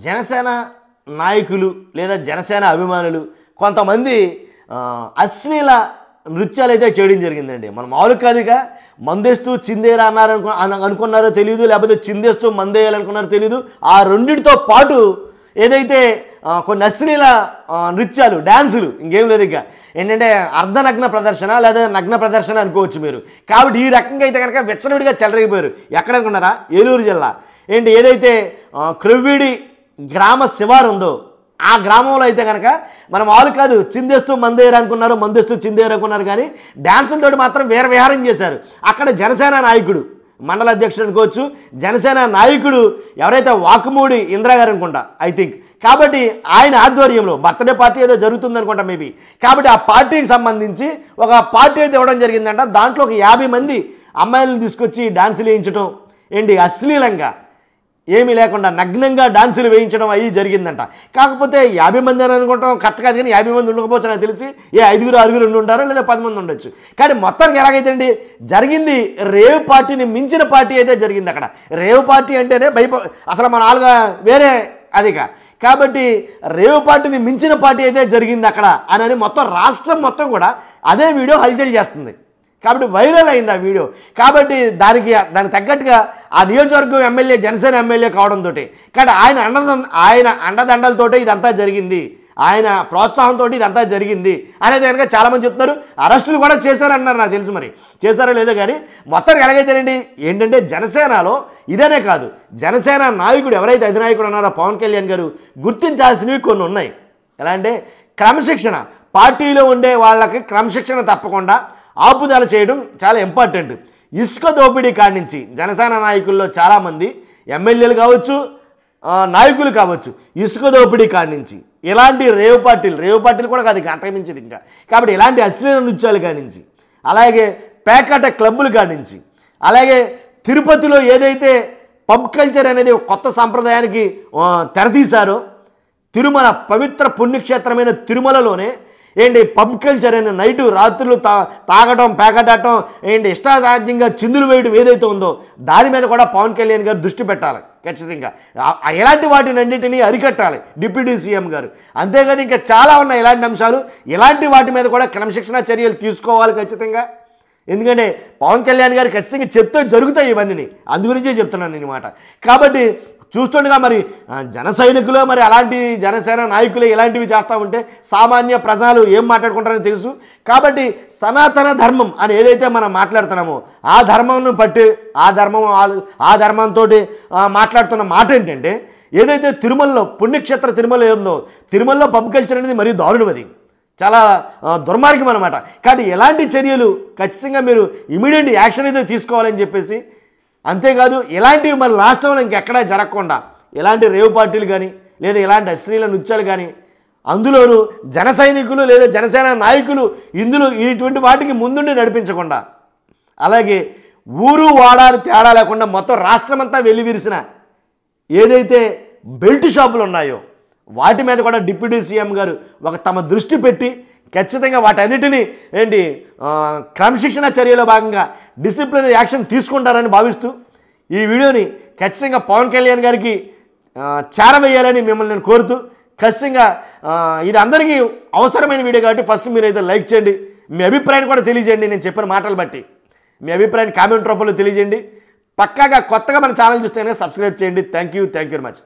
జనసేన నాయకులు లేదా జనసేన అభిమానులు కొంతమంది అశ్లీల నృత్యాలు అయితే చేయడం జరిగిందండి. మనం మామూలు కాదుగా మందేస్తూ చిందేరా అన్నారు అనుకున్నారో తెలియదు, లేకపోతే చిందేస్తూ మందేయాలనుకున్నారో తెలియదు. ఆ రెండింటితో పాటు ఏదైతే కొన్ని అశ్లీల నృత్యాలు డ్యాన్సులు ఇంకేం లేదు, ఇక ఏంటంటే అర్ధనగ్న ప్రదర్శన లేదా నగ్న ప్రదర్శన అనుకోవచ్చు మీరు. కాబట్టి ఈ రకంగా అయితే కనుక విచ్చలవిడిగా చెలరేగిపోయారు. ఎక్కడనుకున్నారా? ఏలూరు జిల్లా ఏంటి ఏదైతే క్రొవ్విడి గ్రామ శివారు ఉందో ఆ గ్రామంలో అయితే కనుక మనం మామూలు కాదు చిందేస్తూ మందేరు అనుకున్నారు, మందేస్తూ చిందేరు అనుకున్నారు, కానీ డ్యాన్సులతోటి మాత్రం వేరే విహారం చేశారు. అక్కడ జనసేన నాయకుడు మండల అధ్యక్షుడు అనుకోవచ్చు, జనసేన నాయకుడు ఎవరైతే వాకుమూడి ఇంద్రా గారు అనుకుంటా ఐ థింక్. కాబట్టి ఆయన ఆధ్వర్యంలో బర్త్డే పార్టీ ఏదో జరుగుతుంది అనుకుంటా మేబీ. కాబట్టి ఆ పార్టీకి సంబంధించి ఒక పార్టీ అయితే ఇవ్వడం జరిగిందంట. దాంట్లో ఒక 50 మంది అమ్మాయిలను తీసుకొచ్చి డాన్సులు వేయించడం ఏంటి అశ్లీలంగా ఏమీ లేకుండా నగ్నంగా డాన్సులు వేయించడం అవి జరిగిందంట. కాకపోతే 50 మంది అని అనుకుంటాం కరెక్ట్ కాదు, కానీ 50 మంది ఉండకపోవచ్చు నాకు తెలిసి. 5 ఉండి ఉంటారో లేదా 10 మంది ఉండొచ్చు. కానీ మొత్తానికి ఎలాగైతే అండి జరిగింది, రేవ్ పార్టీని మించిన పార్టీ అయితే జరిగింది అక్కడ. రేవ్ పార్టీ అంటేనే అసలు మన ఆలుగా వేరే అదిగా. కాబట్టి రేవ్ పార్టీని మించిన పార్టీ అయితే జరిగింది అక్కడ అని మొత్తం రాష్ట్రం మొత్తం కూడా అదే వీడియో హల్చల్ చేస్తుంది. కాబట్టి వైరల్ అయింది ఆ వీడియో. కాబట్టి దానికి తగ్గట్టుగా ఆ నియోజకవర్గం ఎమ్మెల్యే జనసేన ఎమ్మెల్యే కావడంతో కానీ ఆయన అండదండలతోటే ఇదంతా జరిగింది, ఆయన ప్రోత్సాహంతో ఇదంతా జరిగింది అనేది కనుక చాలామంది చెప్తున్నారు. అరెస్టులు కూడా చేశారన్నారు, నాకు తెలుసు మరి చేశారో లేదో. కానీ మొత్తానికి ఎలాగైతేనండి ఏంటంటే జనసేనలో ఇదేనే కాదు, జనసేన నాయకుడు ఎవరైతే అధినాయకుడు ఉన్నారో పవన్ కళ్యాణ్ గారు గుర్తించాల్సినవి కొన్ని ఉన్నాయి. ఎలా అంటే క్రమశిక్షణ, పార్టీలో ఉండే వాళ్ళకి క్రమశిక్షణ తప్పకుండా ఆపుదల చేయడం చాలా ఇంపార్టెంట్. ఇసుక దోపిడీ కాడి నుంచి జనసేన నాయకుల్లో చాలామంది ఎమ్మెల్యేలు కావచ్చు, నాయకులు కావచ్చు, ఇసుక దోపిడీ కాడి నుంచి ఇలాంటి రేవ్ పార్టీలు కూడా కాదు అంతకుమించింది ఇంకా. కాబట్టి ఇలాంటి అశ్లీల నృత్యాలు కాడి నుంచి, అలాగే పేకాట క్లబ్బులు కాడి నుంచి, అలాగే తిరుపతిలో ఏదైతే పబ్ కల్చర్ అనేది కొత్త సాంప్రదాయానికి తెరతీశారో, తిరుమల పవిత్ర పుణ్యక్షేత్రమైన తిరుమలలోనే ఏంటి పబ్ కల్చర్ అయిన నైటు రాత్రులు తాగటం పేకటం ఏంటి ఇష్టారాజ్యంగా చిందులు వేయడం ఏదైతే ఉందో దాని మీద కూడా పవన్ కళ్యాణ్ గారు దృష్టి పెట్టాలి ఖచ్చితంగా. ఇలాంటి వాటిని అన్నింటినీ అరికట్టాలి డిప్యూటీ సీఎం గారు. అంతేకాదు ఇంకా చాలా ఉన్నాయి ఇలాంటి అంశాలు. ఇలాంటి వాటి మీద కూడా క్రమశిక్షణ చర్యలు తీసుకోవాలి ఖచ్చితంగా. ఎందుకంటే పవన్ కళ్యాణ్ గారు ఖచ్చితంగా చెప్తే జరుగుతాయి ఇవన్నీ, అందుగురించే చెప్తున్నాను నేను మాట. కాబట్టి చూస్తుండగా మరి జన సైనికులు మరి అలాంటి జనసేన నాయకులు ఇలాంటివి చేస్తూ ఉంటే సామాన్య ప్రజలు ఏం మాట్లాడుకుంటారని తెలుసు. కాబట్టి సనాతన ధర్మం అని ఏదైతే మనం మాట్లాడుతున్నామో ఆ ధర్మంను బట్టి ఆ ధర్మంతో మాట్లాడుతున్న మాట ఏంటంటే ఏదైతే తిరుమలలో పుణ్యక్షేత్ర తిరుమల ఉందో తిరుమలలో పబ్ కల్చర్ అనేది మరీ దారుణం, అది చాలా దుర్మార్గం అనమాట. కాబట్టి ఎలాంటి చర్యలు ఖచ్చితంగా మీరు ఇమీడియట్ యాక్షన్ అయితే తీసుకోవాలని చెప్పేసి, అంతేకాదు ఇలాంటివి మరి రాష్ట్రంలో ఇంకెక్కడా జరగకుండా ఇలాంటి రేవ్ పార్టీలు కానీ లేదా ఇలాంటి అశ్లీల నృత్యాలు కానీ అందులోనూ జన సైనికులు లేదా జనసేన నాయకులు ఇందులో ఇటువంటి వాటికి ముందుండి నడిపించకుండా, అలాగే ఊరు వాడాలు తేడా లేకుండా మొత్తం రాష్ట్రమంతా వెల్లివిరిసిన ఏదైతే బెల్ట్ షాపులు ఉన్నాయో వాటి మీద కూడా డిప్యూటీ సీఎం గారు తమ దృష్టి పెట్టి ఖచ్చితంగా వాటన్నిటినీ క్రమశిక్షణ చర్యలో భాగంగా డిసిప్లినరీ యాక్షన్ తీసుకుంటారని భావిస్తూ ఈ వీడియోని ఖచ్చితంగా పవన్ కళ్యాణ్ గారికి చేరవేయాలని మిమ్మల్ని నేను కోరుతూ, ఖచ్చితంగా ఇది అందరికీ అవసరమైన వీడియో కాబట్టి ఫస్ట్ మీరు అయితే లైక్ చేయండి, మీ అభిప్రాయాన్ని కూడా తెలియజేయండి. నేను చెప్పిన మాటలు బట్టి మీ అభిప్రాయాన్ని కామెంట్ రూపంలో తెలియజేయండి. పక్కాగా కొత్తగా మన ఛానల్ చూస్తేనే సబ్స్క్రైబ్ చేయండి. Thank you very much.